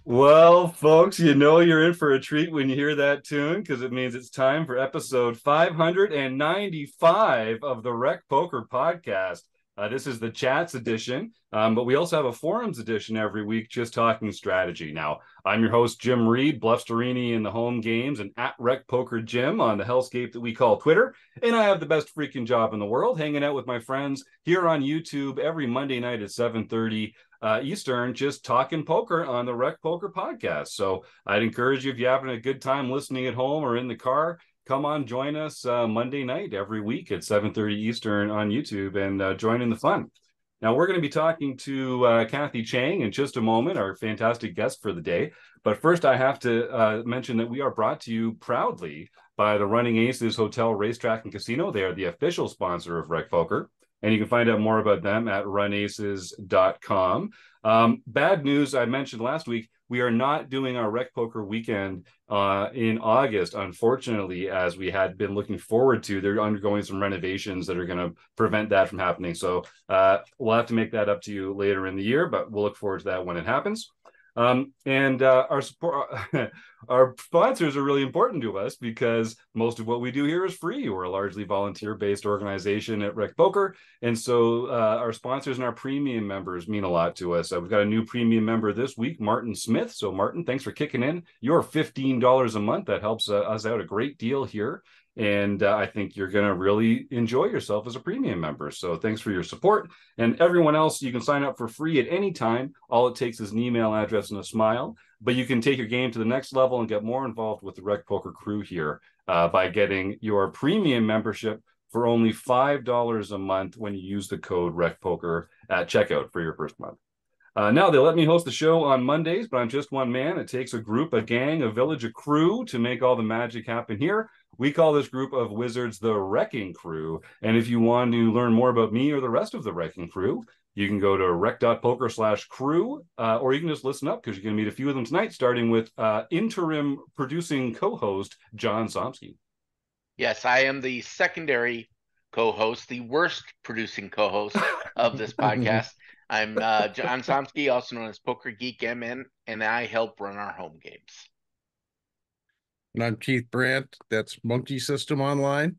Well, folks, you know you're in for a treat when you hear that tune because it means it's time for episode 595 of the Rec Poker Podcast. This is the chats edition, but we also have a forums edition every week just talking strategy. Now, I'm your host, Jim Reid, Bluffsterini in the home games and at Rec Poker Jim on the hellscape that we call Twitter. And I have the best freaking job in the world hanging out with my friends here on YouTube every Monday night at 7:30 Eastern, just talking poker on the Rec Poker Podcast. So I'd encourage you, if you're having a good time listening at home or in the car, come on, join us Monday night every week at 7:30 Eastern on YouTube and join in the fun. Now, we're going to be talking to Kathy Chang in just a moment, our fantastic guest for the day. But first, I have to mention that we are brought to you proudly by the Running Aces Hotel, Racetrack, and Casino. They are the official sponsor of Rec Poker. And you can find out more about them at runaces.com. Bad news, I mentioned last week, we are not doing our Rec Poker weekend in August, unfortunately, as we had been looking forward to. They're undergoing some renovations that are going to prevent that from happening. So we'll have to make that up to you later in the year, but we'll look forward to that when it happens. And our support, our sponsors are really important to us because most of what we do here is free. We're a largely volunteer-based organization at Rec Poker, and so our sponsors and our premium members mean a lot to us. We've got a new premium member this week, Martin Smith. So, Martin, thanks for kicking in. You're $15 a month. That helps us out a great deal here. And I think you're going to really enjoy yourself as a premium member. So thanks for your support. And everyone else, you can sign up for free at any time. All it takes is an email address and a smile. But you can take your game to the next level and get more involved with the Rec Poker crew here by getting your premium membership for only $5 a month when you use the code Rec Poker at checkout for your first month. Now, they let me host the show on Mondays, but I'm just one man. It takes a group, a gang, a village, a crew to make all the magic happen here. We call this group of wizards the Wrecking Crew. And if you want to learn more about me or the rest of the Wrecking Crew, you can go to rec.poker/crew, or you can just listen up because you're going to meet a few of them tonight, starting with interim producing co-host John Somsky. Yes, I am the secondary co-host, the worst producing co-host of this podcast. I'm John Somsky, also known as Poker Geek MN, and I help run our home games. And I'm Keith Brandt. That's Monkey System Online,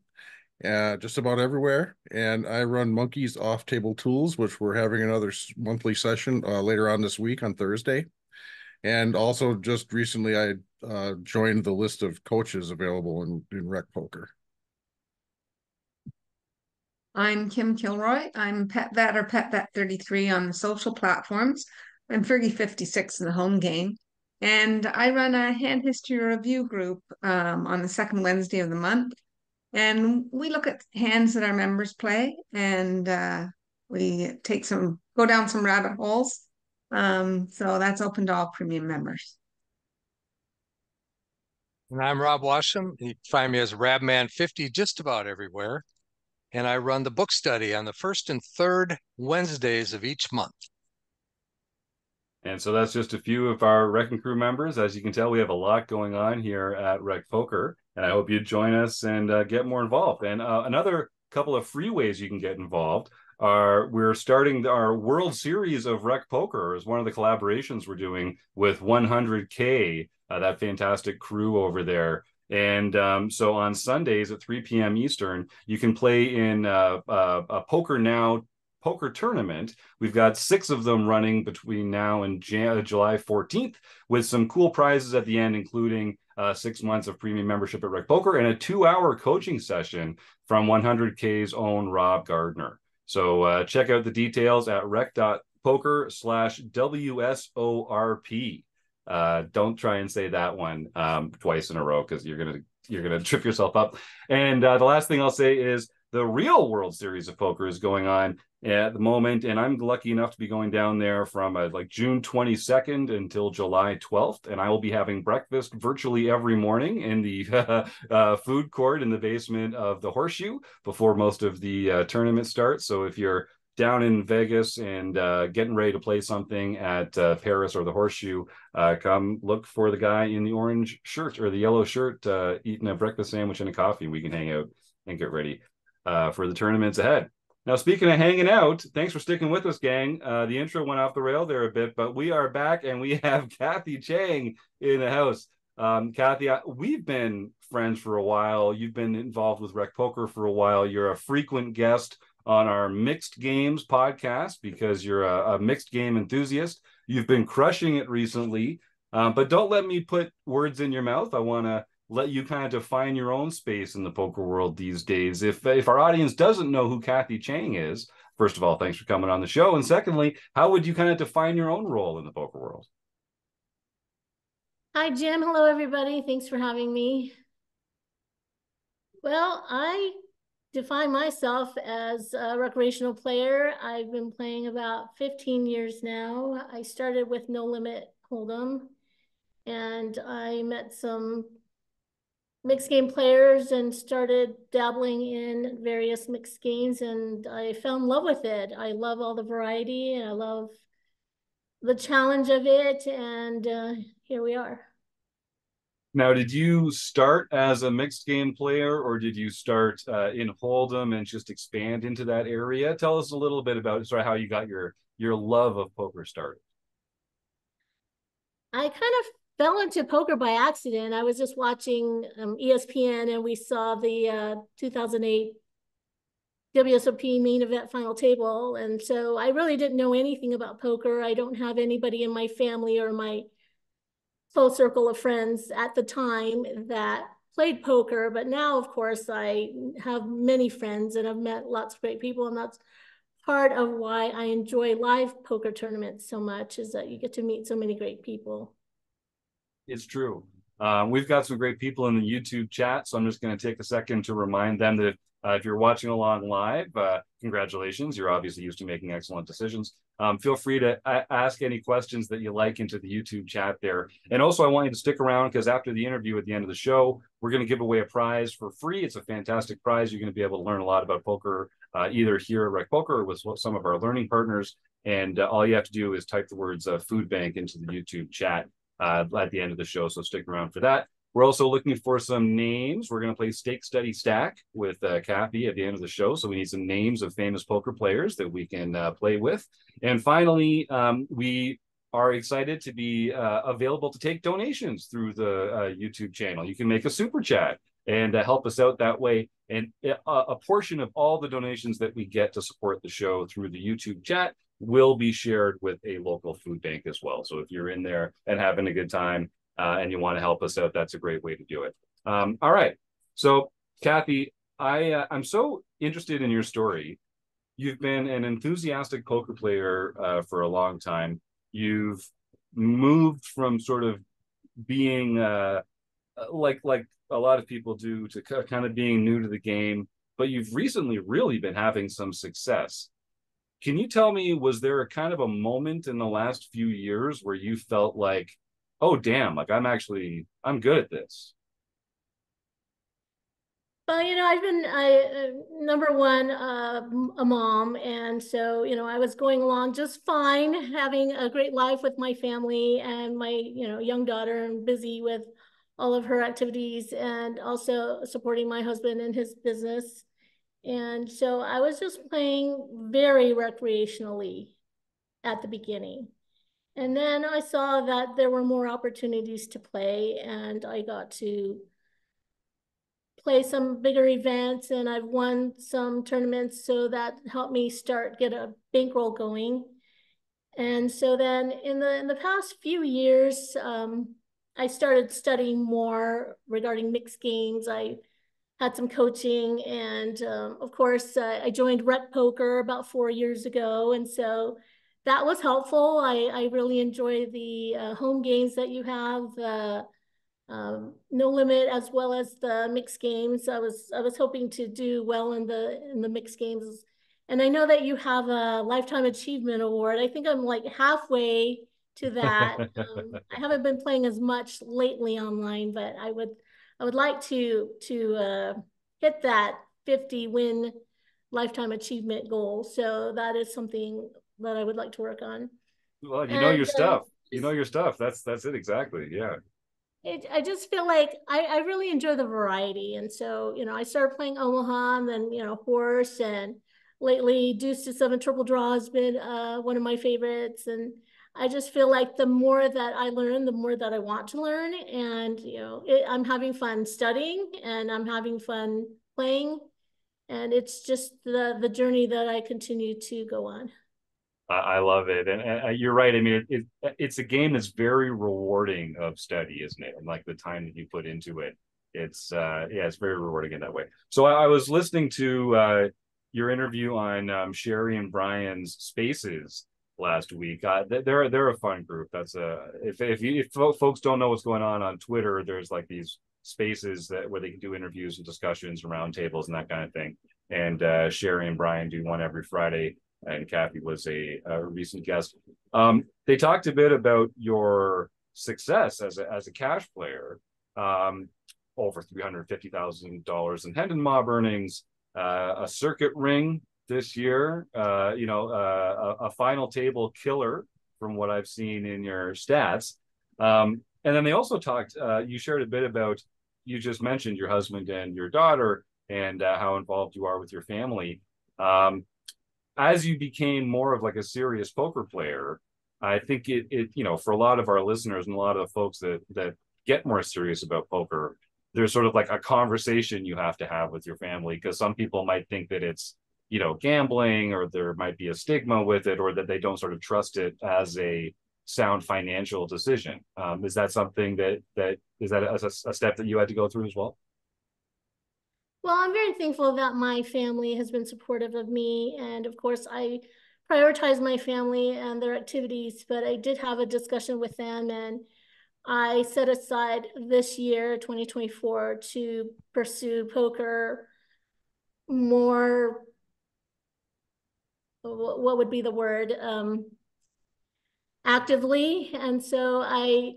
just about everywhere. And I run Monkey's Off-Table Tools, which we're having another monthly session later on this week on Thursday. And also just recently, I joined the list of coaches available in Rec Poker. I'm Kim Kilroy. I'm PetVet or PetVet33 on the social platforms. I'm Fergie56 in the home game. And I run a hand history review group on the second Wednesday of the month. And we look at hands that our members play and we go down some rabbit holes. So that's open to all premium members. And I'm Rob Washam. You can find me as Rabman50 just about everywhere. And I run the book study on the first and third Wednesdays of each month. And so that's just a few of our Wrecking Crew members. As you can tell, we have a lot going on here at Rec Poker, and I hope you join us and get more involved. And another couple of free ways you can get involved are we're starting our World Series of Rec Poker as one of the collaborations we're doing with 100K, that fantastic crew over there. And so on Sundays at 3 p.m. Eastern, you can play in a Poker Now poker tournament. We've got 6 of them running between now and July 14th with some cool prizes at the end, including 6 months of premium membership at Rec Poker and a 2-hour coaching session from 100K's own Rob Gardner. So check out the details at rec.poker/WSORP. Don't try and say that one twice in a row because you're gonna trip yourself up. And the last thing I'll say is the real World Series of Poker is going on at the moment, and I'm lucky enough to be going down there from like June 22nd until July 12th, and I will be having breakfast virtually every morning in the food court in the basement of the Horseshoe before most of the tournament starts. So if you're down in Vegas and getting ready to play something at Paris or the Horseshoe, come look for the guy in the orange shirt or the yellow shirt eating a breakfast sandwich and a coffee. We can hang out and get ready for the tournaments ahead. Now, speaking of hanging out, thanks for sticking with us, gang. The intro went off the rail there a bit, but we are back and we have Kathy Chang in the house. Kathy, we've been friends for a while. You've been involved with RecPoker for a while. You're a frequent guest on our Mixed Games podcast because you're a mixed game enthusiast. You've been crushing it recently, but don't let me put words in your mouth. I want to let you kind of define your own space in the poker world these days. If our audience doesn't know who Kathy Chang is, first of all, thanks for coming on the show. And secondly, how would you kind of define your own role in the poker world? Hi, Jim. Hello, everybody. Thanks for having me. Well, I define myself as a recreational player. I've been playing about 15 years now. I started with No Limit Hold'em, and I met some mixed game players and started dabbling in various mixed games, and I fell in love with it. I love all the variety, and I love the challenge of it, and here we are. Now, did you start as a mixed game player, or did you start in Hold'em and just expand into that area? Tell us a little bit about sort of how you got your love of poker started. I kind of fell into poker by accident. I was just watching ESPN, and we saw the 2008 WSOP main event final table. And so I really didn't know anything about poker. I don't have anybody in my family or my close circle of friends at the time that played poker. But now, of course, I have many friends and I've met lots of great people. And that's part of why I enjoy live poker tournaments so much, is that you get to meet so many great people. It's true. We've got some great people in the YouTube chat, so I'm just going to take a second to remind them that if you're watching along live, congratulations. You're obviously used to making excellent decisions. Feel free to ask any questions that you like into the YouTube chat there. And also, I want you to stick around because after the interview at the end of the show, we're going to give away a prize for free. It's a fantastic prize. You're going to be able to learn a lot about poker, either here at RecPoker or with some of our learning partners. And all you have to do is type the words food bank into the YouTube chat at the end of the show. So stick around for that. We're also looking for some names. We're going to play Stake, Study, Stack with Kathy at the end of the show. So we need some names of famous poker players that we can play with. And finally, we are excited to be available to take donations through the YouTube channel. You can make a super chat and help us out that way. And a portion of all the donations that we get to support the show through the YouTube chat will be shared with a local food bank as well. So if you're in there and having a good time and you want to help us out, that's a great way to do it. All right. So Kathy, I'm so interested in your story. You've been an enthusiastic poker player for a long time. You've moved from sort of being like a lot of people do to kind of being new to the game, but you've recently really been having some success. Can you tell me, was there a kind of a moment in the last few years where you felt like, oh, damn, like I'm good at this? Well, I've been, number one, a mom. And so, I was going along just fine, having a great life with my family and my, young daughter, and busy with all of her activities and also supporting my husband in his business. And so I was just playing very recreationally at the beginning. And then I saw that there were more opportunities to play, and I got to play some bigger events, and I've won some tournaments, so that helped me get a bankroll going. And so then in the past few years, I started studying more regarding mixed games. I had some coaching, and of course, I joined RecPoker about 4 years ago, and so that was helpful. I really enjoy the home games that you have, No Limit, as well as the mixed games. I was hoping to do well in the mixed games, and I know that you have a Lifetime Achievement Award. I think I'm like halfway to that. I haven't been playing as much lately online, but I would like to hit that 50 win lifetime achievement goal. So that is something that I would like to work on. Well, you know your stuff. You know your stuff. That's it exactly. Yeah. I just feel like I really enjoy the variety. And so, I started playing Omaha and then, horse, and lately deuce to seven triple draw has been one of my favorites. And I just feel like the more that I learn, the more that I want to learn. And, I'm having fun studying and I'm having fun playing. And it's just the journey that I continue to go on. I love it, and you're right. I mean, it's a game that's very rewarding of study, isn't it? And like the time that you put into it, it's it's very rewarding in that way. So I was listening to your interview on Sherry and Brian's Spaces last week. They're a fun group. That's if folks don't know what's going on Twitter, there's like these spaces where they can do interviews and discussions, roundtables, and that kind of thing. And Sherry and Brian do one every Friday, and Kathy was a recent guest. They talked a bit about your success as a cash player, over $350,000 in Hendon Mob earnings, a circuit ring this year, a final table killer from what I've seen in your stats. And then they also talked, you shared a bit about, you just mentioned your husband and your daughter and how involved you are with your family. As you became more of like a serious poker player, I think it for a lot of our listeners and a lot of the folks that get more serious about poker, there's sort of like a conversation you have to have with your family, because some people might think that it's, gambling, or there might be a stigma with it, or that they don't sort of trust it as a sound financial decision. Is that something that is that a step that you had to go through as well? Well, I'm very thankful that my family has been supportive of me. And of course, I prioritize my family and their activities, but I did have a discussion with them, and I set aside this year, 2024, to pursue poker more, what would be the word, actively. And so I,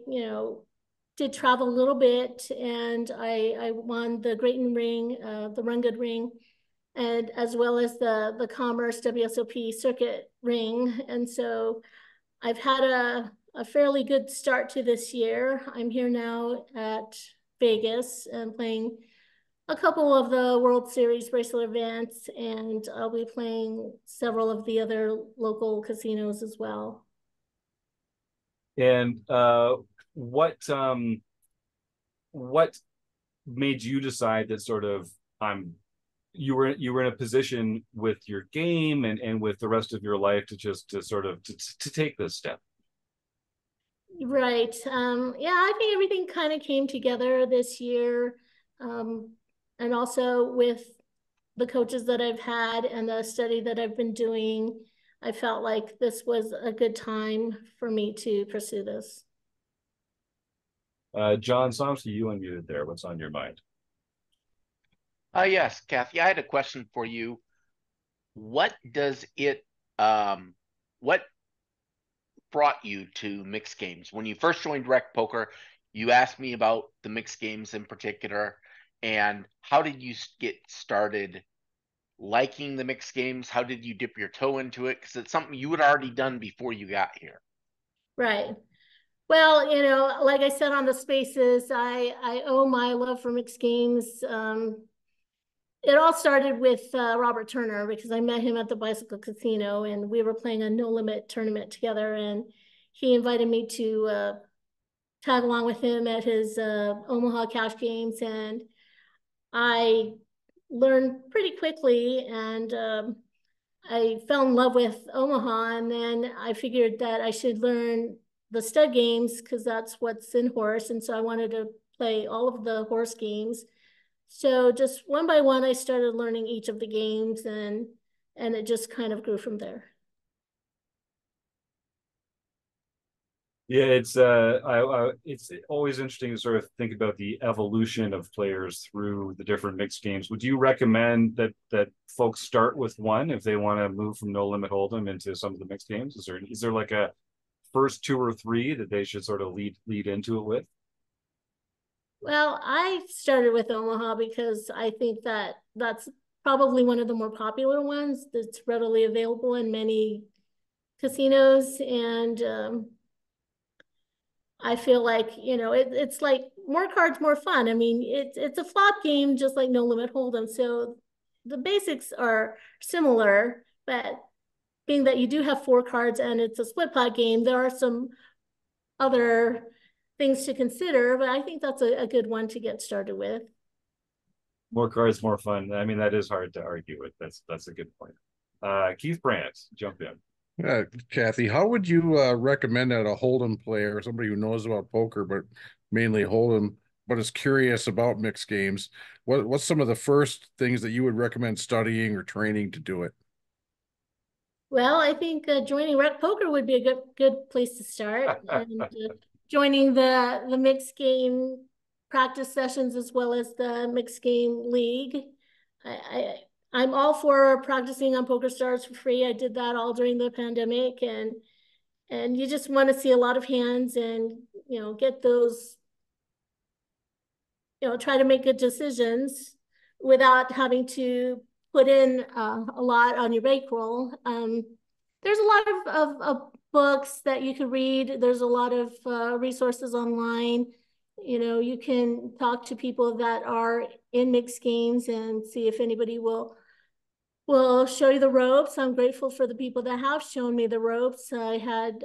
did travel a little bit, and I won the Grayton ring, the Run Good ring, and as well as the Commerce WSOP circuit ring. And so I've had a fairly good start to this year. I'm here now at Vegas and playing a couple of the World Series bracelet events, and I'll be playing several of the other local casinos as well. And what made you decide that sort of you were in a position with your game and with the rest of your life to take this step? Right. Yeah, I think everything kind of came together this year. And also with the coaches that I've had and the study that I've been doing, I felt like this was a good time for me to pursue this. John Somsky, you unmuted there. What's on your mind? Yes, Kathy, I had a question for you. What brought you to mixed games? When you first joined RecPoker, you asked me about the mixed games in particular, and how did you get started liking the mixed games? How did you dip your toe into it? Because it's something you had already done before you got here. Right. Well, like I said on the spaces, I owe my love for mixed games. It all started with Robert Turner, because I met him at the Bicycle Casino, and we were playing a no limit tournament together, and he invited me to tag along with him at his Omaha cash games, and I learned pretty quickly, and I fell in love with Omaha, and then I figured that I should learn the stud games because that's what's in horse, and so I wanted to play all of the horse games. So just one by one, I started learning each of the games, and it just kind of grew from there. Yeah, it's always interesting to sort of think about the evolution of players through the different mixed games. Would you recommend that folks start with one if they want to move from No Limit Hold'em into some of the mixed games? Is there like a first two or three that they should sort of lead into it with? Well, I started with Omaha because I think that that's probably one of the more popular ones that's readily available in many casinos. And I feel like, it's like more cards, more fun. I mean, it's a flop game, just like No Limit Hold'em. So the basics are similar, but being that you do have 4 cards and it's a split pot game, there are some other things to consider, but I think that's a good one to get started with. More cards, more fun. I mean, that is hard to argue with. That's a good point. Keith Brandt, jump in. Kathy, how would you recommend that a Hold'em player, somebody who knows about poker, but mainly Hold'em, but is curious about mixed games, what's some of the first things that you would recommend studying or training to do it? Well, I think joining RecPoker would be a good place to start, and joining the mixed game practice sessions as well as the mixed game league. I'm all for practicing on PokerStars for free. I did that all during the pandemic, and you just want to see a lot of hands and get those, try to make good decisions without having to put in a lot on your bankroll. There's a lot of books that you can read. There's a lot of resources online. You can talk to people that are in mixed games and see if anybody will show you the ropes. I'm grateful for the people that have shown me the ropes. I had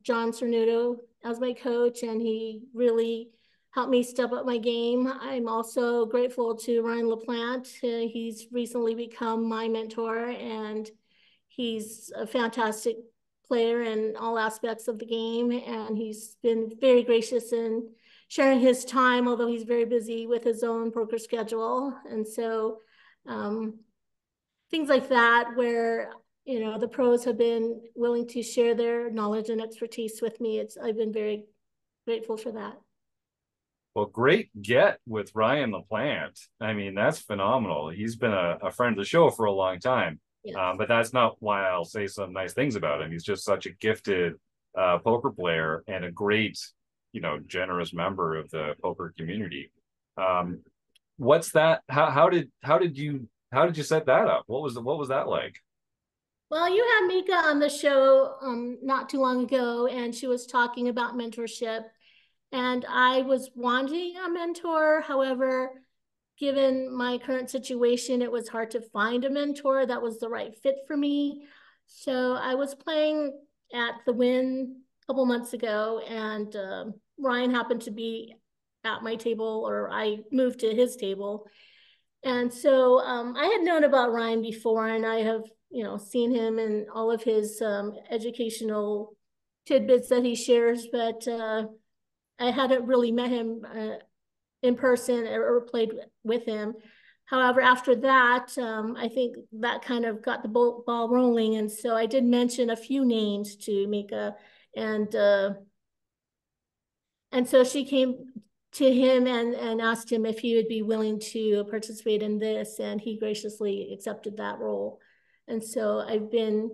John Cernuto as my coach, and he really helped me step up my game. I'm also grateful to Ryan Laplante. He's recently become my mentor, and he's a fantastic player in all aspects of the game, and he's been very gracious in sharing his time, although he's very busy with his own poker schedule. And so things like that, where the pros have been willing to share their knowledge and expertise with me. I've been very grateful for that. Well, great get with Ryan Laplante. I mean, that's phenomenal. He's been a friend of the show for a long time. Yes. But that's not why I'll say some nice things about him. He's just such a gifted poker player and a great, generous member of the poker community. What's that? How did you set that up? What was that like? Well, you had Mika on the show not too long ago, and she was talking about mentorship. And I was wanting a mentor. However, given my current situation, it was hard to find a mentor that was the right fit for me. So I was playing at the Wynn a couple months ago, and Ryan happened to be at my table, or I moved to his table. And so I had known about Ryan before, and I have, seen him in all of his educational tidbits that he shares, but I hadn't really met him in person or played with him. However, after that, I think that kind of got the ball rolling. And so I did mention a few names to Mika, and so she came to him and asked him if he would be willing to participate in this, and he graciously accepted that role. And so I've been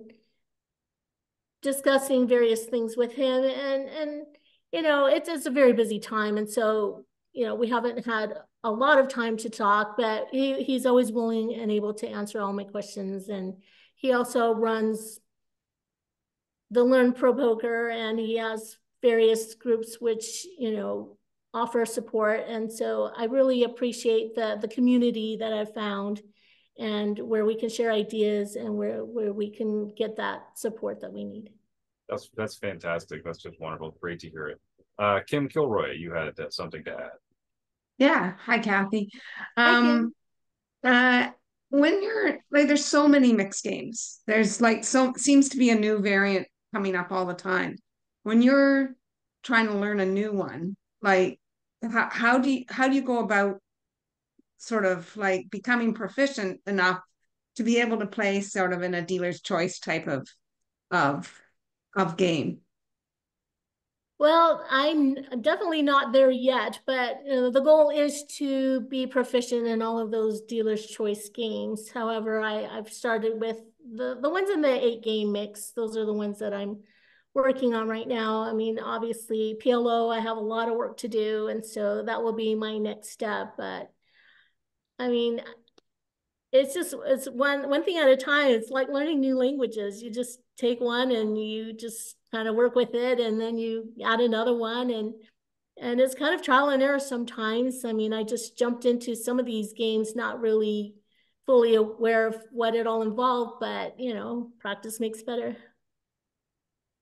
discussing various things with him, and it's a very busy time, and so we haven't had a lot of time to talk, but he's always willing and able to answer all my questions. And he also runs the Learn Pro Poker, and he has various groups which offer support. And so I really appreciate the community that I've found, and where we can share ideas and where we can get that support that we need. That's fantastic. That's just wonderful. Great to hear it. Kim Kilroy, you had something to add. Yeah. Hi, Kathy. Hi, Kim. When you're like, there's so many mixed games. There's seems to be a new variant coming up all the time. When you're trying to learn a new one, like how do you go about sort of like becoming proficient enough to be able to play sort of in a dealer's choice type of game? Well, I'm definitely not there yet, but the goal is to be proficient in all of those dealer's choice games. However, I've started with the ones in the 8-game mix. Those are the ones that I'm working on right now. I mean, obviously PLO, I have a lot of work to do, and so that will be my next step. But I mean, it's one thing at a time. It's like learning new languages. You just take one and you just kind of work with it, and then you add another one, and it's kind of trial and error sometimes. I mean, I just jumped into some of these games not really fully aware of what it all involved, but you know, practice makes better.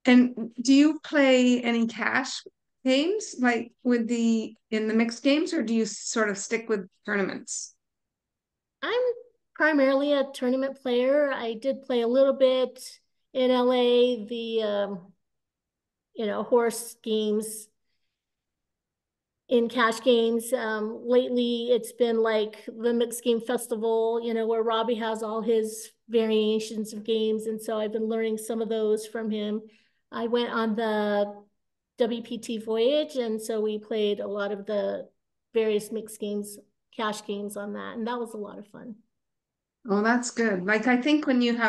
And do you play any cash games like in the mixed games, or do you sort of stick with tournaments? I'm primarily a tournament player. I did play a little bit in LA, you know, horse games in cash games. Lately, it's been like the Mixed Game Festival, you know, where Robbie has all his variations of games. And so I've been learning some of those from him. I went on the WPT voyage, and so we played a lot of the various mixed games, cash games on that. And that was a lot of fun. Oh, that's good. Like I think when you're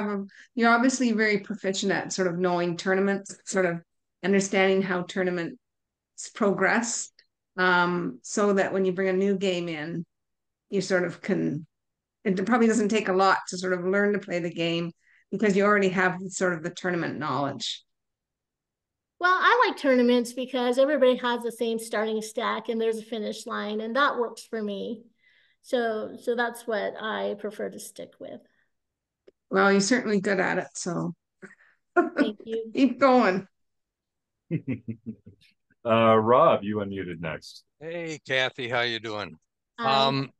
obviously very proficient at sort of knowing tournaments, sort of understanding how tournaments progress. So that when you bring a new game in, you sort of it probably doesn't take a lot to sort of learn to play the game because you already have sort of the tournament knowledge. Well, I like tournaments because everybody has the same starting stack and there's a finish line, and that works for me. So that's what I prefer to stick with. Well, you're certainly good at it, so Thank you. keep going. Rob, you unmuted next. Hey, Kathy, how you doing? Um,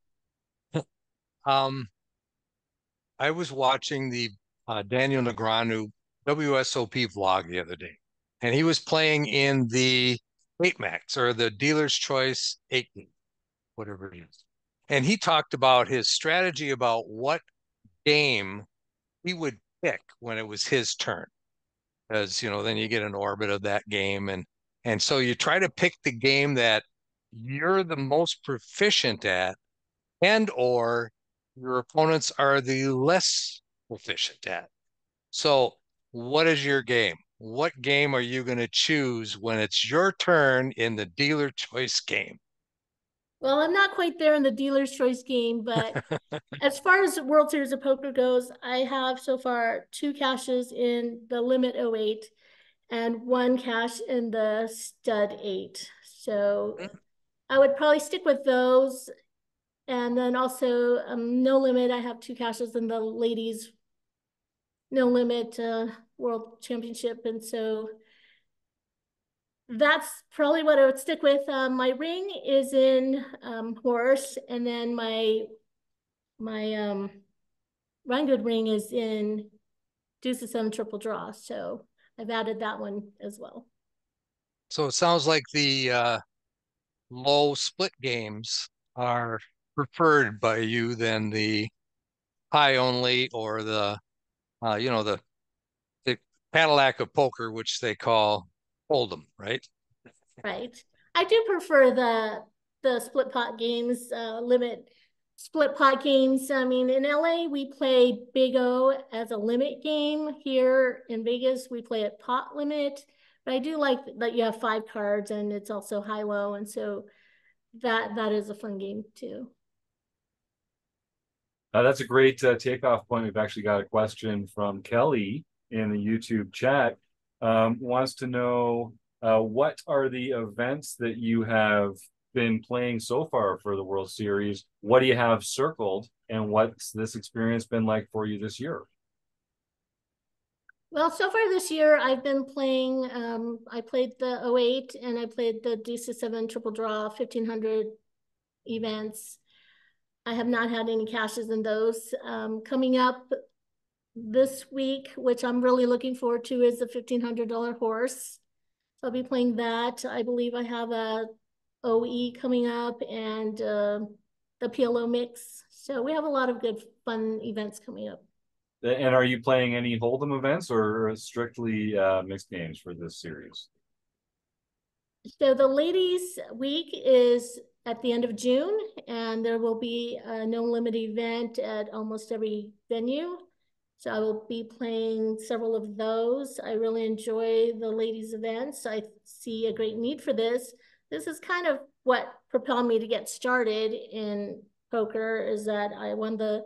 I was watching the Daniel Negreanu WSOP vlog the other day, and he was playing in the 8 Max or the Dealer's Choice 8, whatever it is. And he talked about his strategy about what game he would pick when it was his turn. Because, you know, then you get an orbit of that game. And so you try to pick the game that you're the most proficient at, and or your opponents are the less proficient at. So what is your game? What game are you going to choose when it's your turn in the dealer choice game? well, I'm not quite there in the dealer's choice game, but as far as World Series of Poker goes, I have so far 2 caches in the Limit 08 and 1 cache in the Stud 8. So I would probably stick with those. And then also No Limit, I have 2 caches in the ladies No Limit World Championship. And so that's probably what I would stick with. My ring is in horse, and then my Ryan Good ring is in Deuce of 7 triple draw. So I've added that one as well. So it sounds like the low split games are preferred by you than the high only or the you know, the Cadillac of poker, which they call Hold'em, right? Right. I do prefer the split pot games, limit split pot games. I mean, in LA, we play Big O as a limit game. Here in Vegas, we play it pot limit. But I do like that you have 5 cards and it's also high-low. And so that is a fun game too. That's a great takeoff point. We've actually got a question from Kelly in the YouTube chat. Wants to know what are the events that you have been playing so far for the World Series? What do you have circled, and what's this experience been like for you this year? Well, so far this year, I've been playing, I played the 08 and I played the Deuce of 7 triple draw 1500 events. I have not had any caches in those. Coming up this week, which I'm really looking forward to, is the $1,500 horse. So I'll be playing that. I believe I have a OE coming up and the PLO mix. So we have a lot of good fun events coming up. And are you playing any Hold'em events or strictly mixed games for this series? So the ladies week is at the end of June, and there will be a no limit event at almost every venue. So I will be playing several of those. I really enjoy the ladies events. I see a great need for this. This is kind of what propelled me to get started in poker, is that I won the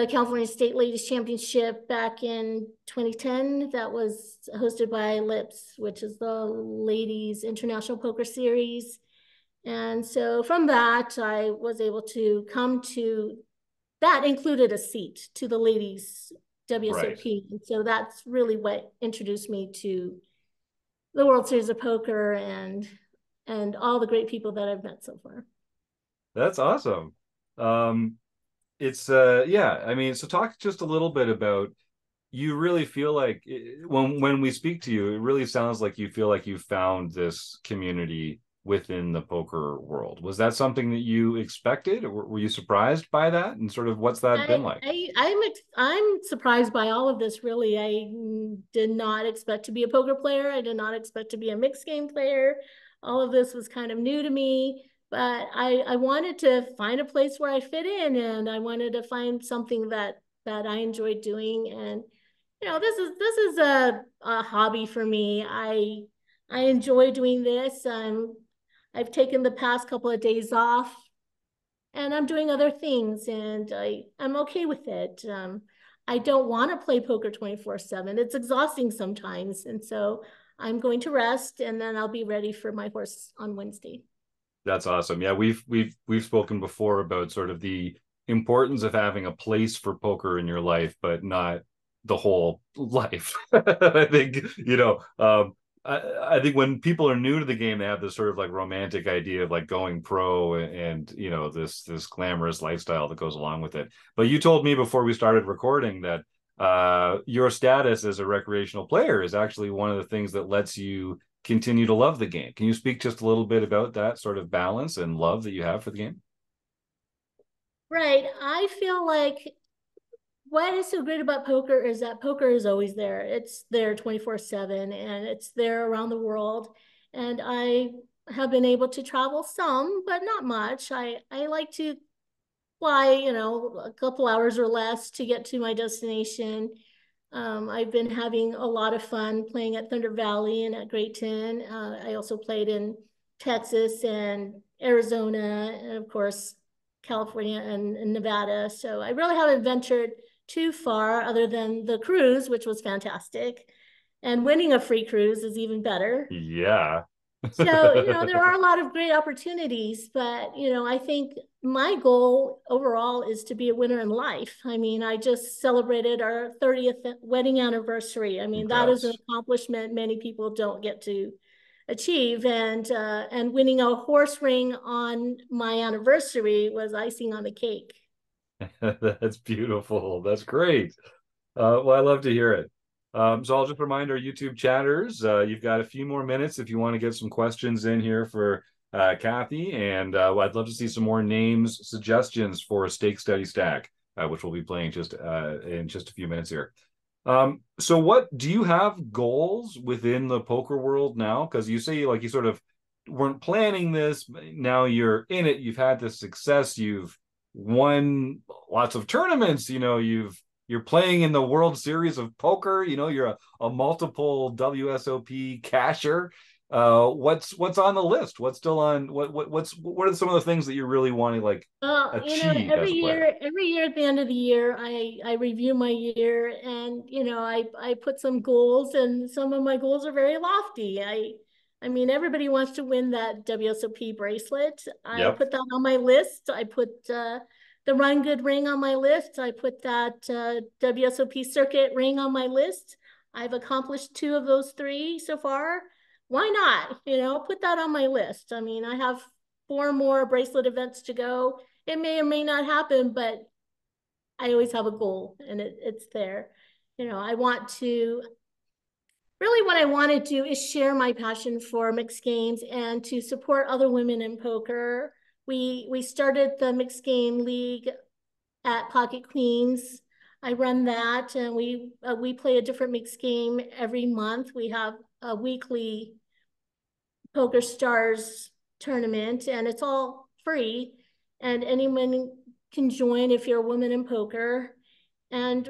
California State Ladies Championship back in 2010. That was hosted by LIPS, which is the Ladies International Poker Series. And so from that, I was able to come to that included a seat to the ladies WSOP. Right. And so that's really what introduced me to the World Series of Poker and all the great people that I've met so far. That's awesome. It's yeah, I mean, so talk just a little bit about, you really feel like when we speak to you, it really sounds like you feel like you found this community within the poker world. Was that something that you expected, or were you surprised by that? And sort of what's that been like? I'm surprised by all of this, really. I did not expect to be a poker player. I did not expect to be a mixed game player. All of this was kind of new to me, but I wanted to find a place where I fit in, and I wanted to find something that I enjoyed doing. And this is a hobby for me. I enjoy doing this. I've taken the past couple of days off, and I'm doing other things, and I'm okay with it. I don't want to play poker 24/7. It's exhausting sometimes, and so I'm going to rest, and then I'll be ready for my horse on Wednesday. That's awesome. Yeah, we've spoken before about sort of the importance of having a place for poker in your life, but not the whole life. I think, I think when people are new to the game, they have this sort of like romantic idea of like going pro and this glamorous lifestyle that goes along with it. But you told me before we started recording that your status as a recreational player is actually one of the things that lets you continue to love the game. Can you speak just a little bit about that sort of balance and love that you have for the game? Right. I feel like what is so great about poker is that poker is always there. It's there 24/7, and it's there around the world. And I have been able to travel some, but not much. I like to fly, a couple hours or less to get to my destination. I've been having a lot of fun playing at Thunder Valley and at Great Ten. I also played in Texas and Arizona, and of course, California and Nevada. So I really haven't ventured too far other than the cruise, which was fantastic. And winning a free cruise is even better. Yeah. So, there are a lot of great opportunities, but, I think my goal overall is to be a winner in life. I mean, I just celebrated our 30th wedding anniversary. I mean, that is an accomplishment many people don't get to achieve. And winning a horse ring on my anniversary was icing on the cake. That's beautiful. That's great. Well, I love to hear it. So I'll just remind our YouTube chatters, you've got a few more minutes if you want to get some questions in here for Kathy, and I'd love to see some more names, suggestions for a stake study stack, which we'll be playing just in just a few minutes here. So what do you have goals within the poker world now? Because you say like you sort of weren't planning this, now you're in it, you've had this success, you've won lots of tournaments, you're playing in the World Series of Poker, you're a multiple WSOP casher. What's on the list? What's still on what are some of the things that you really want to like achieve as a player? Every year at the end of the year, I review my year, and I put some goals, and some of my goals are very lofty. I mean, everybody wants to win that WSOP bracelet. I put that on my list. I put the Run Good ring on my list. I put that WSOP circuit ring on my list. I've accomplished 2 of those 3 so far. Why not? Put that on my list. I mean, I have 4 more bracelet events to go. It may or may not happen, but I always have a goal, and it's there. What I want to do is share my passion for mixed games and to support other women in poker. We started the mixed game league at Pocket Queens. I run that, and we play a different mixed game every month. We have a weekly Poker Stars tournament, and it's all free, and anyone can join if you're a woman in poker. And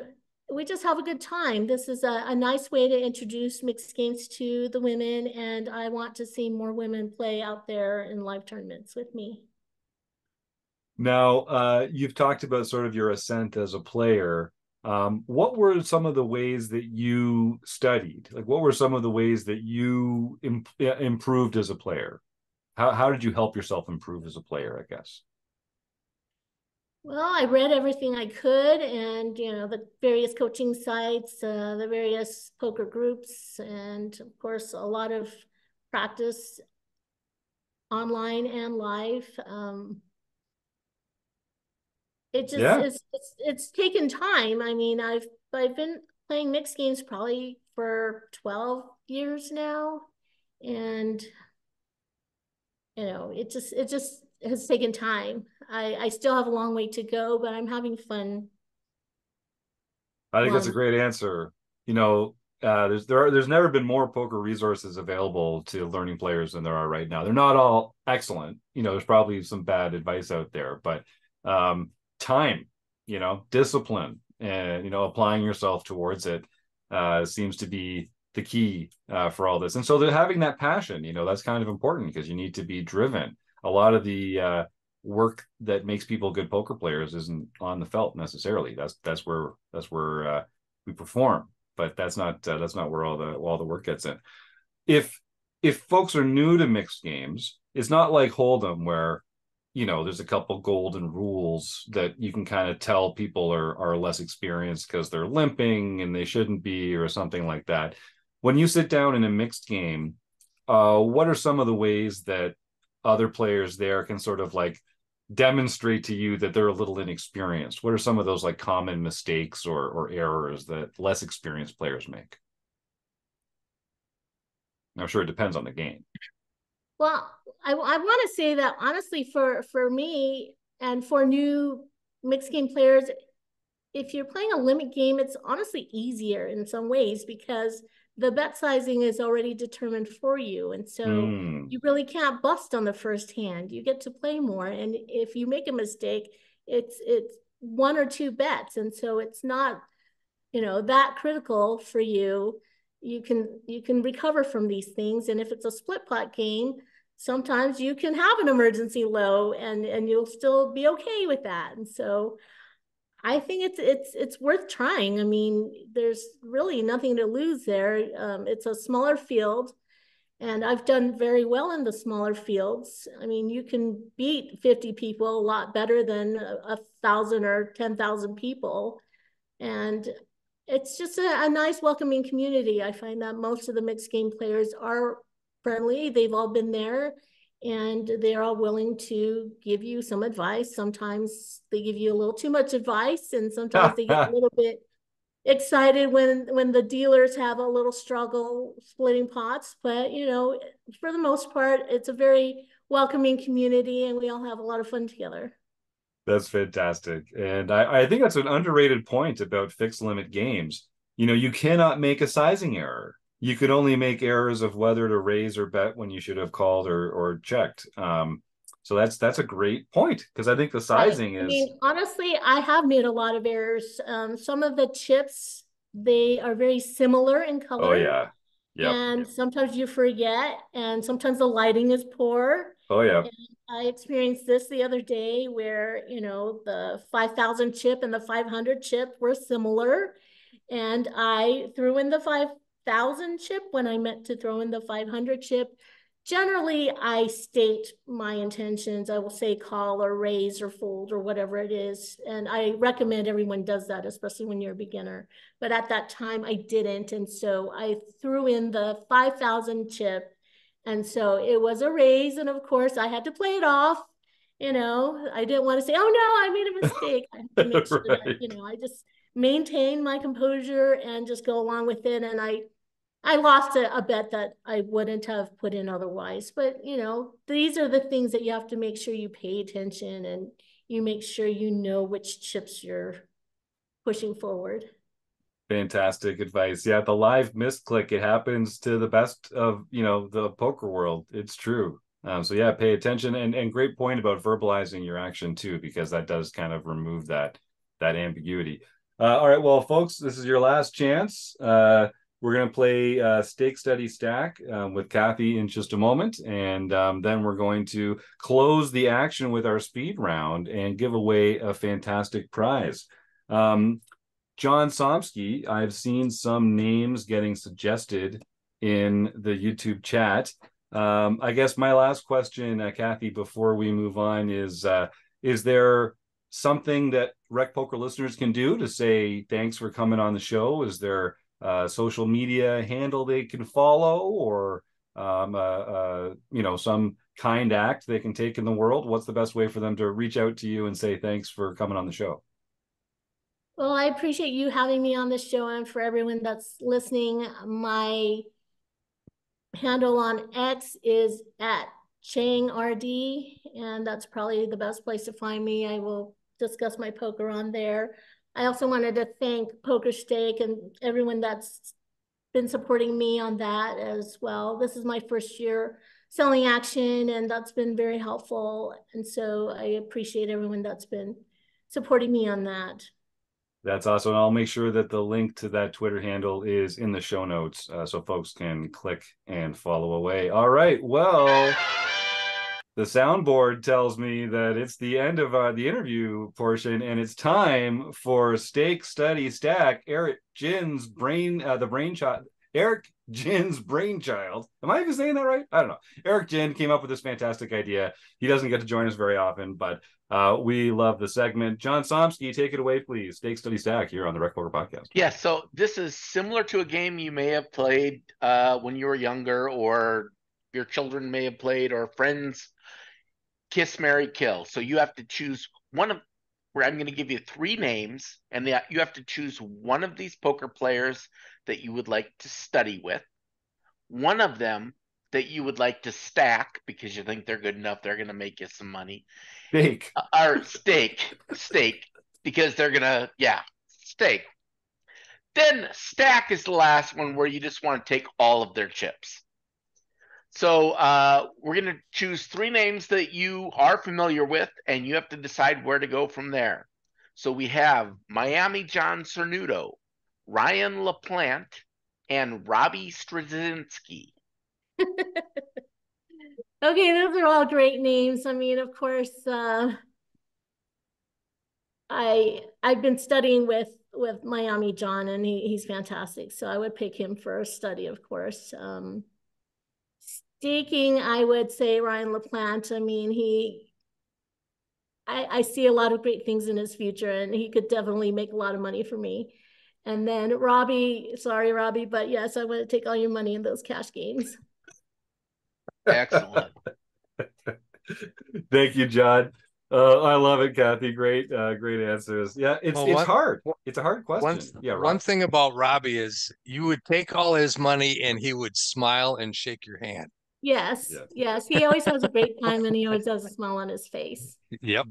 we just have a good time. This is a nice way to introduce mixed games to the women, and I want to see more women play out there in live tournaments with me. Now, you've talked about sort of your ascent as a player. What were some of the ways that you studied? Like, what were some of the ways that you improved as a player? How did you help yourself improve as a player, I guess? Well, I read everything I could, and the various coaching sites, the various poker groups, and of course a lot of practice online and live. It just Yeah. it's taken time. I mean, I've been playing mixed games probably for 12 years now, and it just has taken time. I still have a long way to go, but I'm having fun. I think that's a great answer. There's never been more poker resources available to learning players than there are right now. They're not all excellent. There's probably some bad advice out there, but time, discipline, and applying yourself towards it seems to be the key for all this. And so having that passion, that's kind of important because you need to be driven. A lot of the work that makes people good poker players isn't on the felt necessarily. That's where we perform, but that's not where all the work gets in. If folks are new to mixed games, it's not like Hold'em where there's a couple golden rules that you can kind of tell people are less experienced because they're limping and they shouldn't be, or something like that. When you sit down in a mixed game, what are some of the ways that other players there can sort of like demonstrate to you that they're a little inexperienced? What are some of those like common mistakes or errors that less experienced players make? I'm sure it depends on the game. Well, I want to say that honestly, for me and for new mixed game players, if you're playing a limit game, it's honestly easier in some ways because the bet sizing is already determined for you. And so you really can't bust on the first hand. You get to play more. And if you make a mistake, it's one or two bets. And so it's not, that critical for you. You can recover from these things. And if it's a split pot game, sometimes you can have an emergency low and you'll still be okay with that. And so I think it's worth trying. I mean, there's really nothing to lose there. It's a smaller field, and I've done very well in the smaller fields. I mean, you can beat 50 people a lot better than 1,000 or 10,000 people. And it's just a nice, welcoming community. I find that most of the mixed game players are friendly. They've all been there, and they're all willing to give you some advice. Sometimes they give you a little too much advice, and sometimes they get a little bit excited when the dealers have a little struggle splitting pots. But for the most part, it's a very welcoming community, and we all have a lot of fun together. That's fantastic. And I think that's an underrated point about fixed limit games. You cannot make a sizing error. You could only make errors of whether to raise or bet when you should have called or checked. So that's a great point, because I think the sizing is. I mean, honestly, I have made a lot of errors. Some of the chips, they are very similar in color. Oh yeah. Yeah. And sometimes you forget, and sometimes the lighting is poor. Oh yeah. And I experienced this the other day where, the 5,000 chip and the 500 chip were similar. And I threw in the 5,000 chip when I meant to throw in the 500 chip. Generally, I state my intentions. I will say call or raise or fold or whatever it is. And I recommend everyone does that, especially when you're a beginner. But at that time, I didn't. And so I threw in the 5,000 chip. And so it was a raise. And of course, I had to play it off. I didn't want to say, oh, no, I made a mistake. I had to make sure Right. that, I just maintain my composure and just go along with it. And I lost a bet that I wouldn't have put in otherwise. But, these are the things that you have to make sure you pay attention and you make sure you know which chips you're pushing forward. Fantastic advice. Yeah, the live misclick, it happens to the best of, the poker world. It's true. So yeah, pay attention, and great point about verbalizing your action too, because that does kind of remove that ambiguity. All right, well, folks, this is your last chance. We're going to play Stake Study Stack with Kathy in just a moment. And then we're going to close the action with our speed round and give away a fantastic prize. John Somsky, I've seen some names getting suggested in the YouTube chat. I guess my last question, Kathy, before we move on is there something that Rec Poker listeners can do to say thanks for coming on the show? Is there a social media handle they can follow, or some kind act they can take in the world? What's the best way for them to reach out to you and say thanks for coming on the show? Well, I appreciate you having me on the show, and for everyone that's listening, my handle on X is @ChangRD, and that's probably the best place to find me. I will discuss my poker on there. I also wanted to thank Poker Steak and everyone that's been supporting me on that as well. This is my first year selling action, and that's been very helpful. And so I appreciate everyone that's been supporting me on that. That's awesome. I'll make sure that the link to that Twitter handle is in the show notes, so folks can click and follow away. All right. Well, the soundboard tells me that it's the end of the interview portion, and it's time for Stake, Study, Stack. Eric Jin's brainchild. Am I even saying that right? I don't know. Eric Jin came up with this fantastic idea. He doesn't get to join us very often, but we love the segment. John Somsky, take it away, please. Stake, Study, Stack here on the RecPoker podcast. Yeah, so this is similar to a game you may have played when you were younger, or your children may have played, or friends. Kiss, Marry, Kill. So you have to choose one of, where I'm going to give you 3 names, and you have to choose one of these poker players that you would like to study with, one of them that you would like to stack because you think they're good enough, they're going to make you some money. Stake. Or stake, because they're going to, stake. Then stack is the last one, where you just want to take all of their chips. So we're going to choose 3 names that you are familiar with, and you have to decide where to go from there. So we have Miami John Cernuto, Ryan Laplante, and Robbie Strazynski. Okay, those are all great names. I mean, of course, I've been studying with Miami John, and he's fantastic. So I would pick him for a study, of course. Staking, I would say Ryan Laplante. I mean, I see a lot of great things in his future, and he could definitely make a lot of money for me. And then Robbie, sorry, Robbie, but yes, I want to take all your money in those cash games. Excellent. Thank you, John. I love it, Kathy. Great answers. Yeah, it's hard. It's a hard question. One thing about Robbie is you would take all his money and he would smile and shake your hand. Yes. He always has a great time, and he always has a smile on his face. Yep.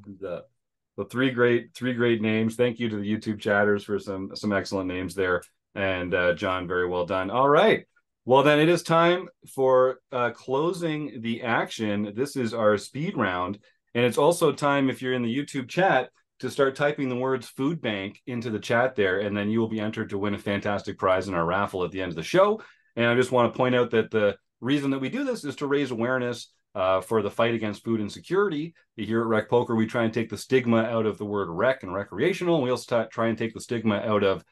So 3 great names. Thank you to the YouTube chatters for some excellent names there. And John, very well done. All right. Well, then it is time for closing the action. This is our speed round. And it's also time, if you're in the YouTube chat, to start typing the words food bank into the chat there. And then you will be entered to win a fantastic prize in our raffle at the end of the show. And I just want to point out that the reason that we do this is to raise awareness for the fight against food insecurity. Here at Rec Poker, we try and take the stigma out of the word rec and recreational. We also try and take the stigma out of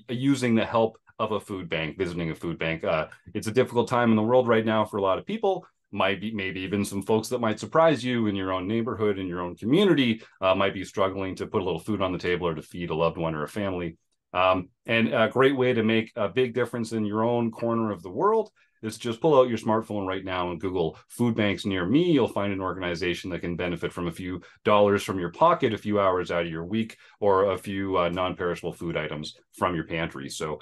using the help of a food bank, visiting a food bank. It's a difficult time in the world right now for a lot of people. Maybe even some folks that might surprise you in your own neighborhood, in your own community, might be struggling to put a little food on the table or to feed a loved one or a family. And a great way to make a big difference in your own corner of the world is just pull out your smartphone right now and Google food banks near me. You'll find an organization that can benefit from a few dollars from your pocket, a few hours out of your week, or a few non-perishable food items from your pantry. So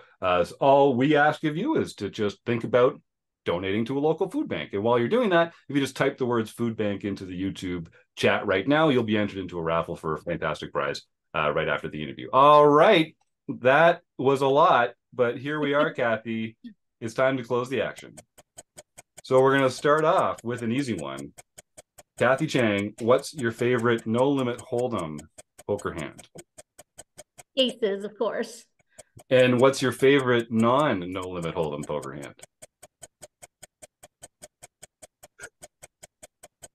all we ask of you is to just think about donating to a local food bank. And while you're doing that, if you just type the words food bank into the YouTube chat right now, you'll be entered into a raffle for a fantastic prize right after the interview. All right. That was a lot, but here we are, Kathy. It's time to close the action. So we're going to start off with an easy one. Kathy Chang, what's your favorite no-limit hold'em poker hand? Aces, of course. And what's your favorite non-no-limit hold'em poker hand?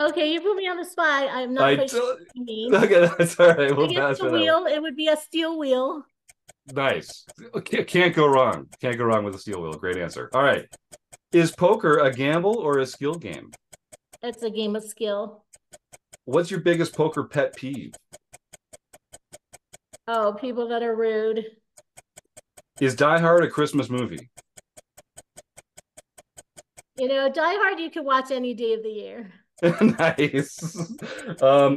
Okay, you put me on the spot. I'm not quite sure what you mean. Okay, that's all right. We'll pass the wheel. It would be a steel wheel. Nice. Can't go wrong. Can't go wrong with a steel wheel. Great answer. All right. Is poker a gamble or a skill game? It's a game of skill. What's your biggest poker pet peeve? Oh, people that are rude. Is Die Hard a Christmas movie? Die Hard you can watch any day of the year. Nice.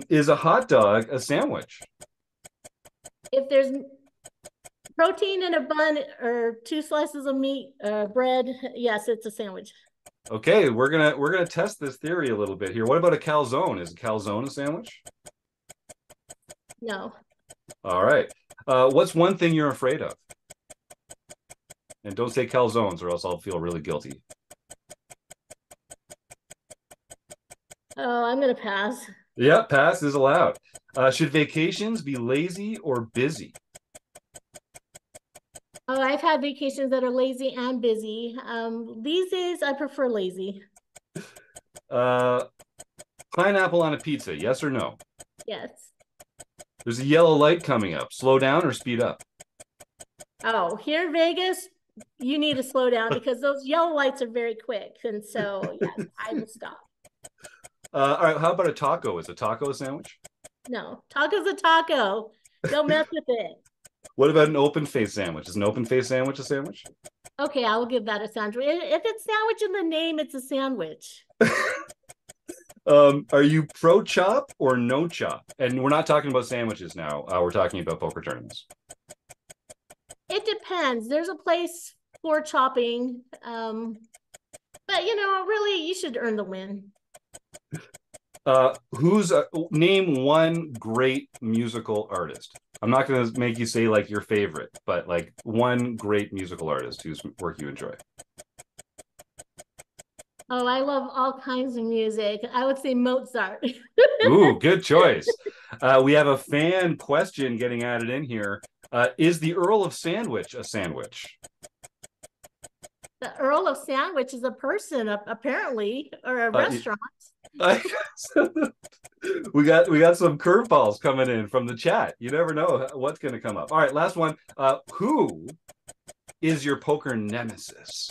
Is a hot dog a sandwich? If there's protein in a bun or 2 slices of meat, bread, yes, it's a sandwich. Okay, we're gonna test this theory a little bit here. What about a calzone? Is a calzone a sandwich? No. All right. What's one thing you're afraid of? And don't say calzones, or else I'll feel really guilty. Oh, I'm gonna pass. Yeah, pass is allowed. Should vacations be lazy or busy? Oh, I've had vacations that are lazy and busy. These days I prefer lazy. Pineapple on a pizza, yes or no? Yes. There's a yellow light coming up. Slow down or speed up? Oh, here in Vegas, you need to slow down because those yellow lights are very quick. And so, yes, I will stop. All right, how about a taco? Is a taco a sandwich? No, taco's a taco. Don't mess with it. What about an open face sandwich? Is an open face sandwich a sandwich? Okay, I will give that a sandwich. If it's sandwich in the name, it's a sandwich. Are you pro chop or no chop? And we're not talking about sandwiches now. We're talking about poker tournaments. It depends. There's a place for chopping. But really, you should earn the win. Name one great musical artist. I'm not going to make you say like your favorite, but like one great musical artist whose work you enjoy. Oh, I love all kinds of music. I would say Mozart. Ooh, good choice. We have a fan question getting added in here. Is the Earl of Sandwich a sandwich? The Earl of Sandwich is a person, apparently, or a restaurant. We got some curveballs coming in from the chat. You never know what's going to come up. All right, last one. Who is your poker nemesis?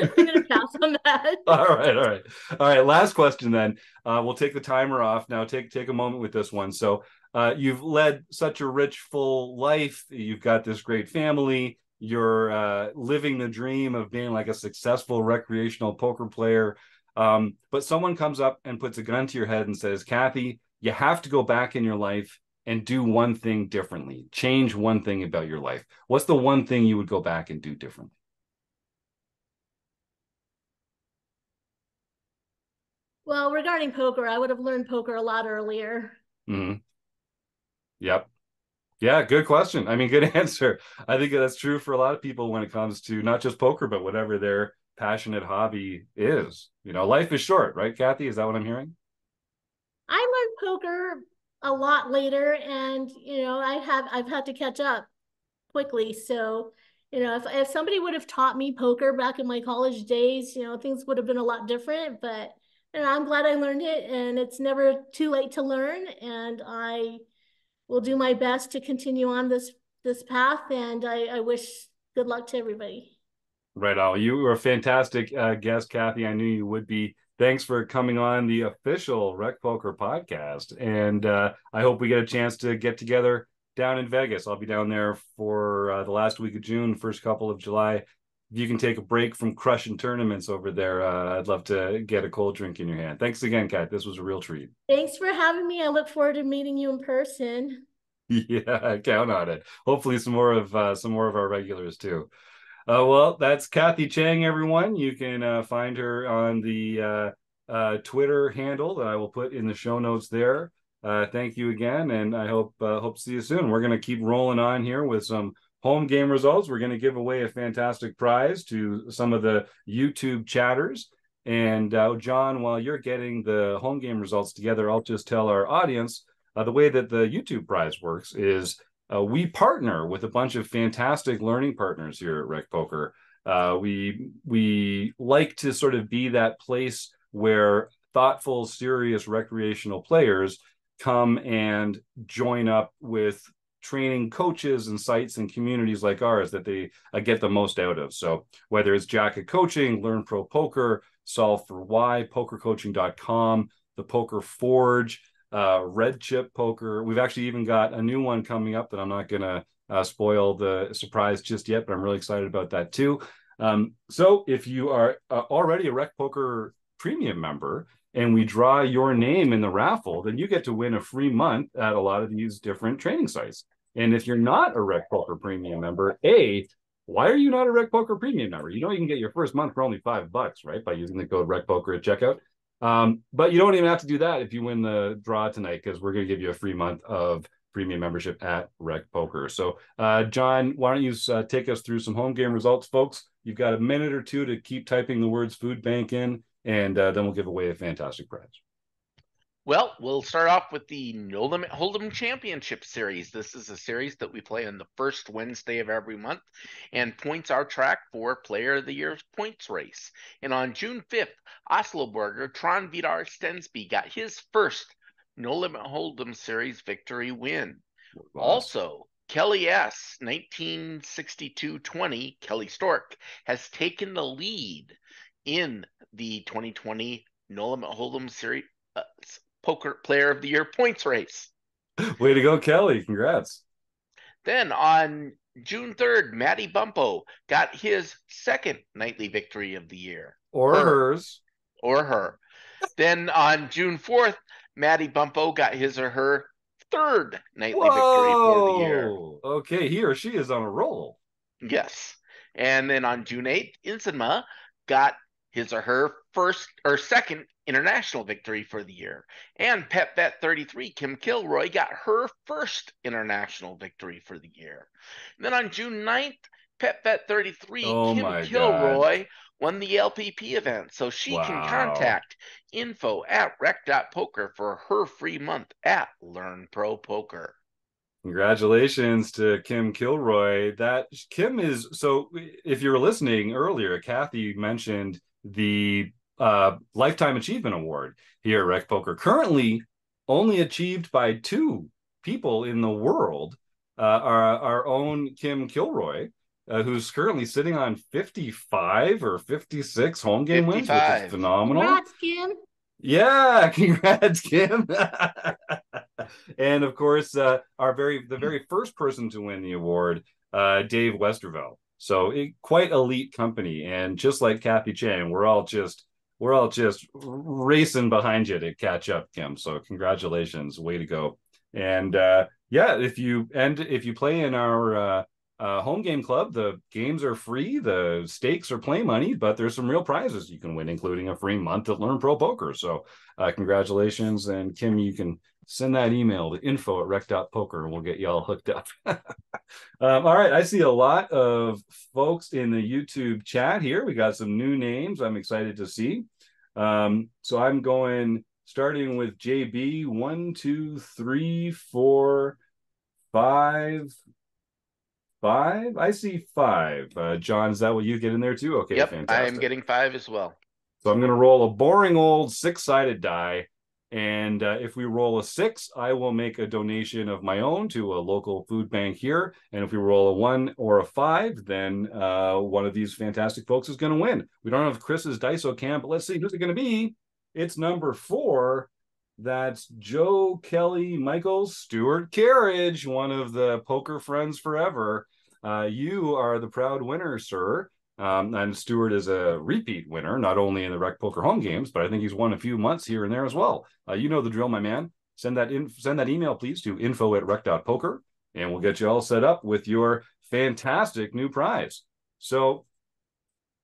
I'm going to pass on that. All right. Last question then. We'll take the timer off now. Take a moment with this one. So you've led such a rich, full life. You've got this great family. You're living the dream of being like a successful recreational poker player. But someone comes up and puts a gun to your head and says, Kathy, you have to go back in your life and do one thing differently. Change one thing about your life. What's the one thing you would go back and do differently? Well, regarding poker, I would have learned poker a lot earlier. Mm-hmm. Yep. Yeah, good question. I mean, good answer. I think that's true for a lot of people when it comes to not just poker, but whatever their passionate hobby is. Life is short, right, Kathy? Is that what I'm hearing? I learned poker a lot later, and I've had to catch up quickly. So, if somebody would have taught me poker back in my college days, things would have been a lot different. But I'm glad I learned it, and it's never too late to learn. And I will do my best to continue on this path. And I wish good luck to everybody. Right on. You were a fantastic guest, Kathy. I knew you would be. Thanks for coming on the official RecPoker podcast. And I hope we get a chance to get together down in Vegas. I'll be down there for the last week of June, first couple of July. If you can take a break from crushing tournaments over there, I'd love to get a cold drink in your hand. Thanks again, Kat. This was a real treat. Thanks for having me. I look forward to meeting you in person. Yeah, count on it. Hopefully some more of our regulars too. Well, that's Kathy Chang, everyone. You can find her on the Twitter handle that I will put in the show notes there. Thank you again, and I hope to see you soon. We're going to keep rolling on here with some home game results. We're going to give away a fantastic prize to some of the YouTube chatters. And John, while you're getting the home game results together, I'll just tell our audience the way that the YouTube prize works is we partner with a bunch of fantastic learning partners here at RecPoker. We like to sort of be that place where thoughtful, serious recreational players come and join up with training coaches and sites and communities like ours that they get the most out of. So whether it's Jacket Coaching, Learn Pro Poker, Solve for Why, pokercoaching.com, the Poker Forge, red chip poker. We've actually even got a new one coming up that I'm not going to spoil the surprise just yet, but I'm really excited about that too. So if you are already a RecPoker premium member and we draw your name in the raffle, then you get to win a free month at a lot of these different training sites. And if you're not a RecPoker premium member, why are you not a RecPoker premium member? You can get your first month for only $5, right? By using the code RecPoker at checkout. But you don't even have to do that if you win the draw tonight, because we're going to give you a free month of premium membership at RecPoker. So, John, why don't you take us through some home game results, folks? You've got a minute or two to keep typing the words food bank in, and then we'll give away a fantastic prize. Well, we'll start off with the No Limit Hold'em Championship Series. This is a series that we play on the first Wednesday of every month, and points are tracked for Player of the Year's points race. And on June 5th, Oslo Burger Trond Vidar Stensby got his first No Limit Hold'em Series victory win. Also, Kelly S. 1962-20, Kelly Stork, has taken the lead in the 2020 No Limit Hold'em Series Poker Player of the Year points race. Way to go, Kelly. Congrats. Then on June 3rd, Maddie Bumpo got his second nightly victory of the year. Or hers. Or her. Then on June 4th, Maddie Bumpo got his or her third nightly victory for the year. Okay, he or she is on a roll. Yes. And then on June 8th, Insinma got his or her first or second international victory for the year. And PetVet33, Kim Kilroy, got her first international victory for the year. And then on June 9th, PetVet33, Kim Kilroy, won the LPP event. So she can contact info@rec.poker for her free month at Learn Pro Poker. Congratulations to Kim Kilroy. That Kim is, so if you were listening earlier, Kathy mentioned the Lifetime Achievement Award here at Rec Poker, currently only achieved by 2 people in the world. Our own Kim Kilroy, who's currently sitting on 55 or 56 home game 55 wins, which is phenomenal. Congrats, Kim. Yeah, congrats, Kim. And of course, the very first person to win the award, Dave Westervelt. So quite elite company, and just like Kathy Chang, we're all just racing behind you to catch up, Kim. So congratulations, way to go. And if you play in our home game club, the games are free, the stakes are play money, but there's some real prizes you can win, including a free month at Learn Pro Poker. So congratulations, and Kim, you can send that email to info@rec.poker and we'll get you all hooked up. All right, I see a lot of folks in the YouTube chat here. We got some new names I'm excited to see. So I'm starting with JB. 1, 2, 3, 4, 5. I see 5. John, is that what you get in there too? Okay, yep, fantastic. I am getting 5 as well. So I'm going to roll a boring old 6-sided die. And if we roll a 6, I will make a donation of my own to a local food bank here. And if we roll a 1 or a 5, then one of these fantastic folks is going to win. We don't have Chris's Daiso Cam, but let's see who's it going to be. It's number 4. That's Joe Kelly Michaels Stuart Carriage, one of the poker friends forever. You are the proud winner, sir. And Stuart is a repeat winner, not only in the Rec Poker home games, but I think he's won a few months here and there as well. You know the drill, my man. Send that email, please, to info@rec.poker, and we'll get you all set up with your fantastic new prize. So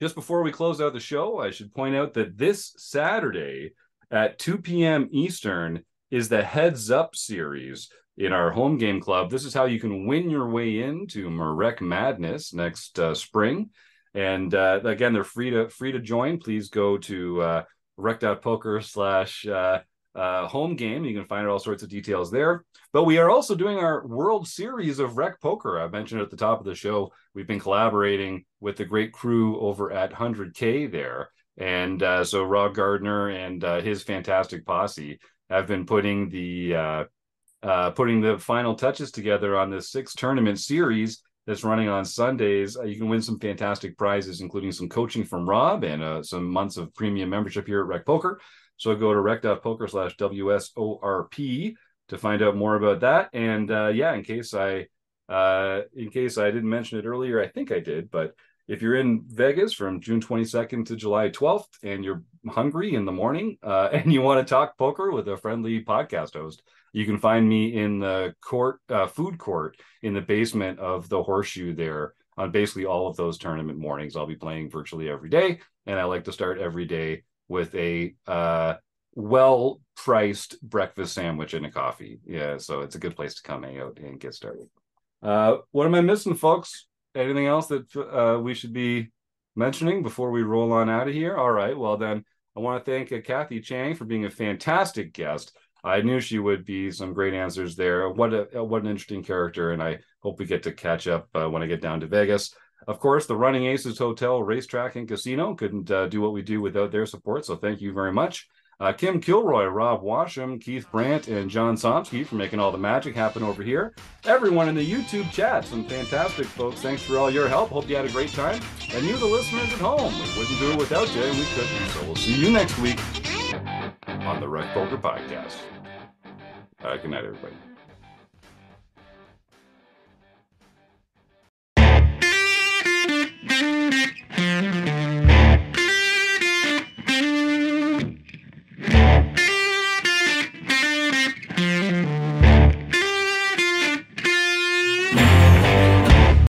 just before we close out the show, I should point out that this Saturday at 2 p.m. Eastern is the Heads Up series in our home game club. This is how you can win your way into Marek Madness next spring. And again, they're free to join. Please go to rec.poker/home game. You can find all sorts of details there. But we are also doing our World Series of Rec Poker. I mentioned at the top of the show, we've been collaborating with the great crew over at 100K there. And so Rob Gardner and his fantastic posse have been putting the final touches together on this 6 tournament series. that's running on Sundays. You can win some fantastic prizes, including some coaching from Rob and some months of premium membership here at Rec Poker. So go to rec.poker/WSORP to find out more about that. And in case I didn't mention it earlier, I think I did, but if you're in Vegas from June 22nd to July 12th and you're hungry in the morning and you want to talk poker with a friendly podcast host, you can find me in the food court in the basement of the Horseshoe there on basically all of those tournament mornings. I'll be playing virtually every day, and I like to start every day with a well-priced breakfast sandwich and a coffee. Yeah, so it's a good place to come hang out and get started. What am I missing, folks? Anything else that we should be mentioning before we roll on out of here? All right, well then, I want to thank Kathy Chang for being a fantastic guest. I knew she would be some great answers there. What an interesting character, and I hope we get to catch up when I get down to Vegas. Of course, the Running Aces Hotel, Racetrack, and Casino couldn't do what we do without their support, so thank you very much. Kim Kilroy, Rob Washam, Keith Brandt, and John Somsky for making all the magic happen over here. Everyone in the YouTube chat, some fantastic folks. Thanks for all your help. Hope you had a great time. And you, the listeners at home, we wouldn't do it without you, and we couldn't. So we'll see you next week on the Rec Poker Podcast. Good night, everybody.